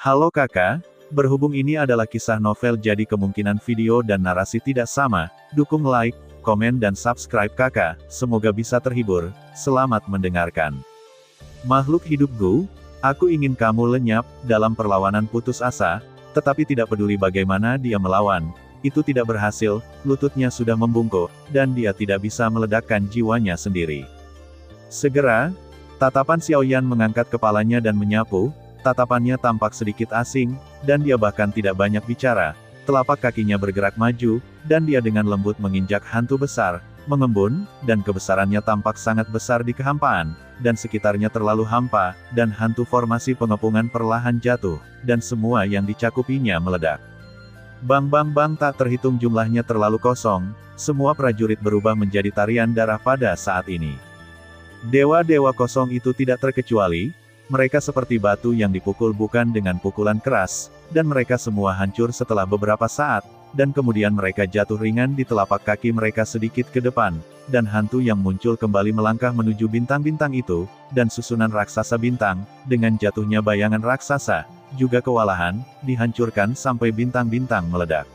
Halo kakak, berhubung ini adalah kisah novel jadi kemungkinan video dan narasi tidak sama, dukung like, komen dan subscribe kakak, semoga bisa terhibur, selamat mendengarkan. Makhluk hidupku, aku ingin kamu lenyap, dalam perlawanan putus asa, tetapi tidak peduli bagaimana dia melawan, itu tidak berhasil, lututnya sudah membungkuk, dan dia tidak bisa meledakkan jiwanya sendiri. Segera, tatapan Xiaoyan mengangkat kepalanya dan menyapu, tatapannya tampak sedikit asing, dan dia bahkan tidak banyak bicara, telapak kakinya bergerak maju, dan dia dengan lembut menginjak hantu besar, mengembun, dan kebesarannya tampak sangat besar di kehampaan, dan sekitarnya terlalu hampa, dan hantu formasi pengepungan perlahan jatuh, dan semua yang dicakupinya meledak. Bang bang bang, tak terhitung jumlahnya terlalu kosong, semua prajurit berubah menjadi tarian darah pada saat ini. Dewa-dewa kosong itu tidak terkecuali, mereka seperti batu yang dipukul bukan dengan pukulan keras, dan mereka semua hancur setelah beberapa saat, dan kemudian mereka jatuh ringan di telapak kaki mereka sedikit ke depan, dan hantu yang muncul kembali melangkah menuju bintang-bintang itu, dan susunan raksasa bintang, dengan jatuhnya bayangan raksasa, juga kewalahan, dihancurkan sampai bintang-bintang meledak.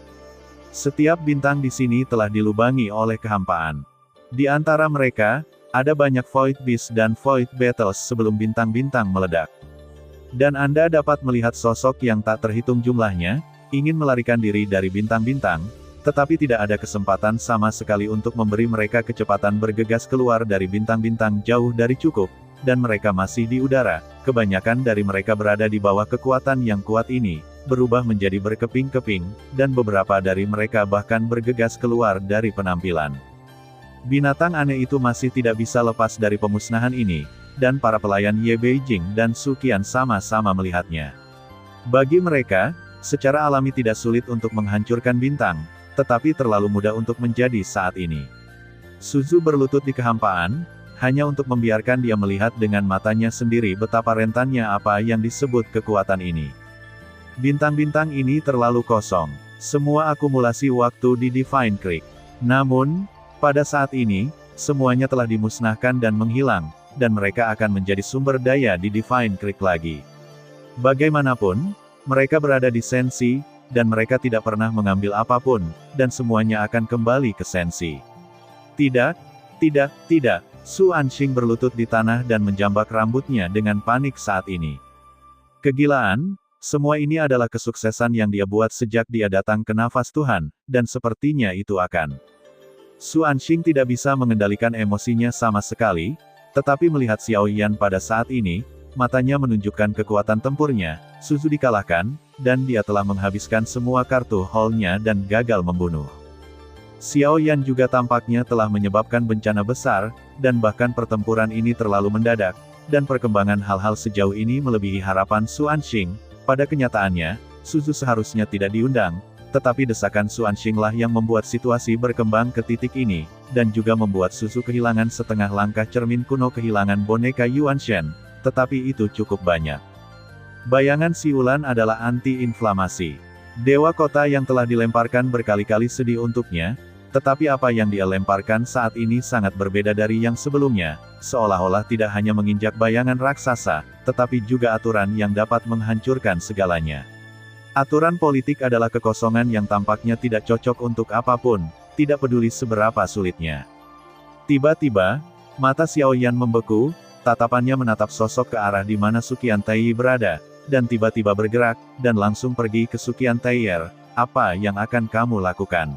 Setiap bintang di sini telah dilubangi oleh kehampaan. Di antara mereka, ada banyak Void Beast dan Void Battles sebelum bintang-bintang meledak. Dan Anda dapat melihat sosok yang tak terhitung jumlahnya, ingin melarikan diri dari bintang-bintang, tetapi tidak ada kesempatan sama sekali untuk memberi mereka kecepatan bergegas keluar dari bintang-bintang jauh dari cukup, dan mereka masih di udara, kebanyakan dari mereka berada di bawah kekuatan yang kuat ini, berubah menjadi berkeping-keping, dan beberapa dari mereka bahkan bergegas keluar dari penampilan. Binatang aneh itu masih tidak bisa lepas dari pemusnahan ini, dan para pelayan Ye Beijing dan Suqian sama-sama melihatnya. Bagi mereka, secara alami tidak sulit untuk menghancurkan bintang, tetapi terlalu mudah untuk menjadi saat ini. Suzu berlutut di kehampaan, hanya untuk membiarkan dia melihat dengan matanya sendiri betapa rentannya apa yang disebut kekuatan ini. Bintang-bintang ini terlalu kosong. Semua akumulasi waktu di Divine Creek. Namun, pada saat ini, semuanya telah dimusnahkan dan menghilang, dan mereka akan menjadi sumber daya di Divine Creek lagi. Bagaimanapun, mereka berada di Sensi, dan mereka tidak pernah mengambil apapun, dan semuanya akan kembali ke Sensi. Tidak, tidak, tidak. Su Anxing berlutut di tanah dan menjambak rambutnya dengan panik saat ini. Kegilaan, semua ini adalah kesuksesan yang dia buat sejak dia datang ke nafas Tuhan, dan sepertinya itu akan. Su Anxing tidak bisa mengendalikan emosinya sama sekali, tetapi melihat Xiaoyan pada saat ini, matanya menunjukkan kekuatan tempurnya, Suzu dikalahkan, dan dia telah menghabiskan semua kartu haul-nya dan gagal membunuh. Xiaoyan juga tampaknya telah menyebabkan bencana besar, dan bahkan pertempuran ini terlalu mendadak, dan perkembangan hal-hal sejauh ini melebihi harapan Su Anxing. Pada kenyataannya, Suzu seharusnya tidak diundang, tetapi desakan Su Anxing lah yang membuat situasi berkembang ke titik ini, dan juga membuat Suzu kehilangan setengah langkah cermin kuno kehilangan boneka Yuan Shen, tetapi itu cukup banyak. Bayangan siulan adalah anti-inflamasi. Dewa kota yang telah dilemparkan berkali-kali sedih untuknya, tetapi apa yang dia lemparkan saat ini sangat berbeda dari yang sebelumnya, seolah-olah tidak hanya menginjak bayangan raksasa, tetapi juga aturan yang dapat menghancurkan segalanya. Aturan politik adalah kekosongan yang tampaknya tidak cocok untuk apapun, tidak peduli seberapa sulitnya. Tiba-tiba, mata Xiaoyan membeku, tatapannya menatap sosok ke arah di mana Suqian Taiyi berada, dan tiba-tiba bergerak, dan langsung pergi ke Suqian Taiyer. Apa yang akan kamu lakukan?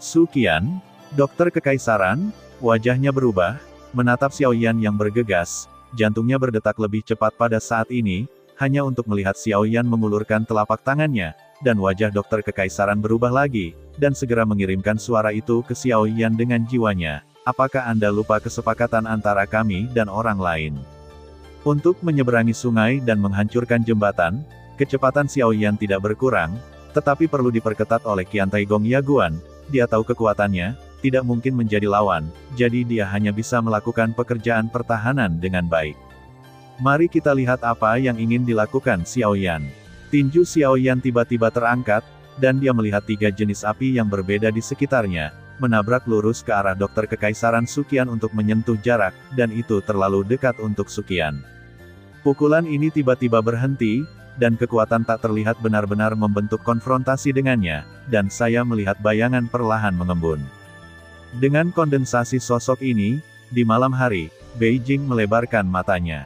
Suqian, dokter kekaisaran, wajahnya berubah, menatap Xiaoyan yang bergegas, jantungnya berdetak lebih cepat pada saat ini, hanya untuk melihat Xiaoyan mengulurkan telapak tangannya, dan wajah dokter kekaisaran berubah lagi, dan segera mengirimkan suara itu ke Xiaoyan dengan jiwanya. Apakah Anda lupa kesepakatan antara kami dan orang lain? Untuk menyeberangi sungai dan menghancurkan jembatan, kecepatan Xiaoyan tidak berkurang, tetapi perlu diperketat oleh Qiantai Gong Yaguan. Dia tahu kekuatannya, tidak mungkin menjadi lawan, jadi dia hanya bisa melakukan pekerjaan pertahanan dengan baik. Mari kita lihat apa yang ingin dilakukan Xiaoyan. Tinju Xiaoyan tiba-tiba terangkat, dan dia melihat 3 jenis api yang berbeda di sekitarnya, menabrak lurus ke arah dokter kekaisaran Suqian untuk menyentuh jarak, dan itu terlalu dekat untuk Suqian. Pukulan ini tiba-tiba berhenti, dan kekuatan tak terlihat benar-benar membentuk konfrontasi dengannya, dan saya melihat bayangan perlahan mengembun. Dengan kondensasi sosok ini, di malam hari, Beijing melebarkan matanya.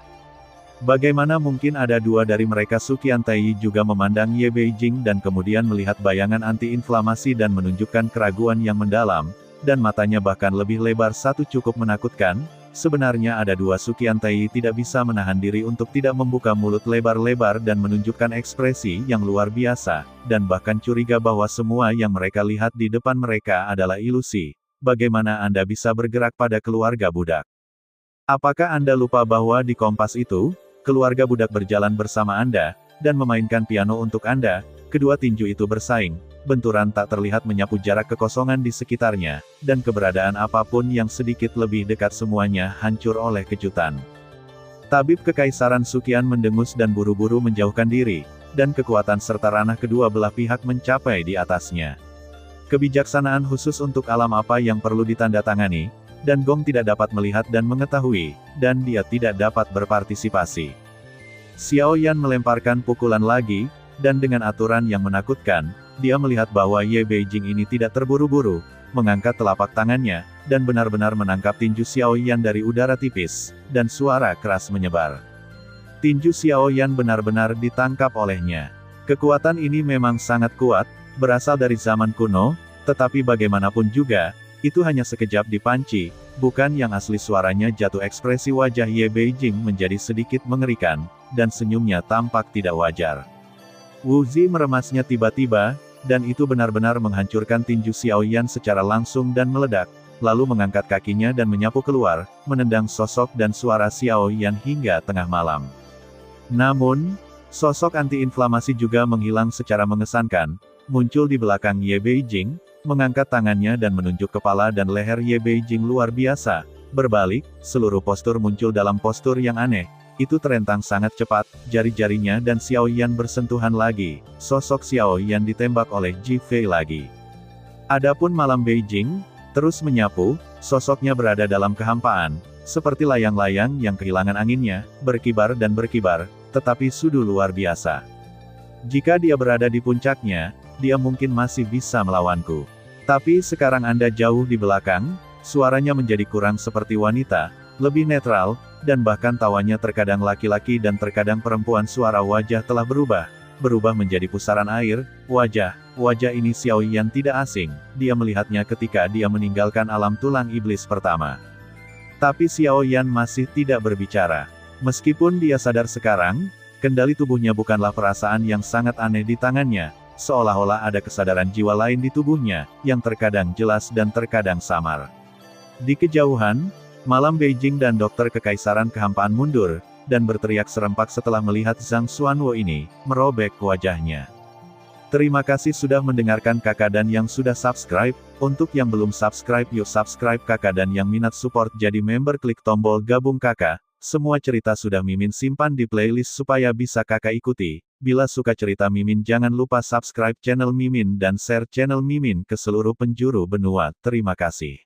Bagaimana mungkin ada dua dari mereka? Suqian Taiyi juga memandang Ye Beijing dan kemudian melihat bayangan anti-inflamasi dan menunjukkan keraguan yang mendalam, dan matanya bahkan lebih lebar. Satu cukup menakutkan. Sebenarnya ada dua. Suqian Taiyi tidak bisa menahan diri untuk tidak membuka mulut lebar-lebar dan menunjukkan ekspresi yang luar biasa, dan bahkan curiga bahwa semua yang mereka lihat di depan mereka adalah ilusi. Bagaimana Anda bisa bergerak pada keluarga budak? Apakah Anda lupa bahwa di Kompas itu, keluarga budak berjalan bersama Anda, dan memainkan piano untuk Anda? Kedua tinju itu bersaing. Benturan tak terlihat menyapu jarak kekosongan di sekitarnya, dan keberadaan apapun yang sedikit lebih dekat semuanya hancur oleh kejutan. Tabib Kekaisaran Suqian mendengus dan buru-buru menjauhkan diri, dan kekuatan serta ranah kedua belah pihak mencapai di atasnya. Kebijaksanaan khusus untuk alam apa yang perlu ditandatangani, dan Gong tidak dapat melihat dan mengetahui, dan dia tidak dapat berpartisipasi. Xiao Yan melemparkan pukulan lagi, dan dengan aturan yang menakutkan, dia melihat bahwa Ye Beijing ini tidak terburu-buru, mengangkat telapak tangannya, dan benar-benar menangkap tinju Xiao Yan dari udara tipis, dan suara keras menyebar. Tinju Xiao Yan benar-benar ditangkap olehnya. Kekuatan ini memang sangat kuat, berasal dari zaman kuno, tetapi bagaimanapun juga, itu hanya sekejap dipanci, bukan yang asli. Suaranya jatuh. Ekspresi wajah Ye Beijing menjadi sedikit mengerikan, dan senyumnya tampak tidak wajar. Wu Zi meremasnya tiba-tiba, dan itu benar-benar menghancurkan tinju Xiao Yan secara langsung dan meledak, lalu mengangkat kakinya dan menyapu keluar, menendang sosok dan suara Xiao Yan hingga tengah malam. Namun, sosok anti-inflamasi juga menghilang secara mengesankan, muncul di belakang Ye Beijing, mengangkat tangannya dan menunjuk kepala dan leher Ye Beijing luar biasa, berbalik, seluruh postur muncul dalam postur yang aneh. Itu terentang sangat cepat, jari-jarinya dan Xiao Yan bersentuhan lagi, sosok Xiao Yan ditembak oleh Ji Fei lagi. Adapun malam Beijing, terus menyapu, sosoknya berada dalam kehampaan, seperti layang-layang yang kehilangan anginnya, berkibar dan berkibar, tetapi sudu luar biasa. Jika dia berada di puncaknya, dia mungkin masih bisa melawanku. Tapi sekarang Anda jauh di belakang, suaranya menjadi kurang seperti wanita, lebih netral, dan bahkan tawanya terkadang laki-laki dan terkadang perempuan. Suara wajah telah berubah menjadi pusaran air. Wajah ini Xiao Yan tidak asing, dia melihatnya ketika dia meninggalkan alam tulang iblis pertama. Tapi Xiao Yan masih tidak berbicara. Meskipun dia sadar sekarang, kendali tubuhnya bukanlah perasaan yang sangat aneh di tangannya, seolah-olah ada kesadaran jiwa lain di tubuhnya, yang terkadang jelas dan terkadang samar. Di kejauhan, malam Beijing dan dokter Kekaisaran Kehampaan mundur, dan berteriak serempak setelah melihat Zhang Xuanwo ini, merobek wajahnya. Terima kasih sudah mendengarkan kakak dan yang sudah subscribe. Untuk yang belum subscribe yuk subscribe kakak, dan yang minat support jadi member klik tombol gabung kakak. Semua cerita sudah Mimin simpan di playlist supaya bisa kakak ikuti. Bila suka cerita Mimin jangan lupa subscribe channel Mimin dan share channel Mimin ke seluruh penjuru benua. Terima kasih.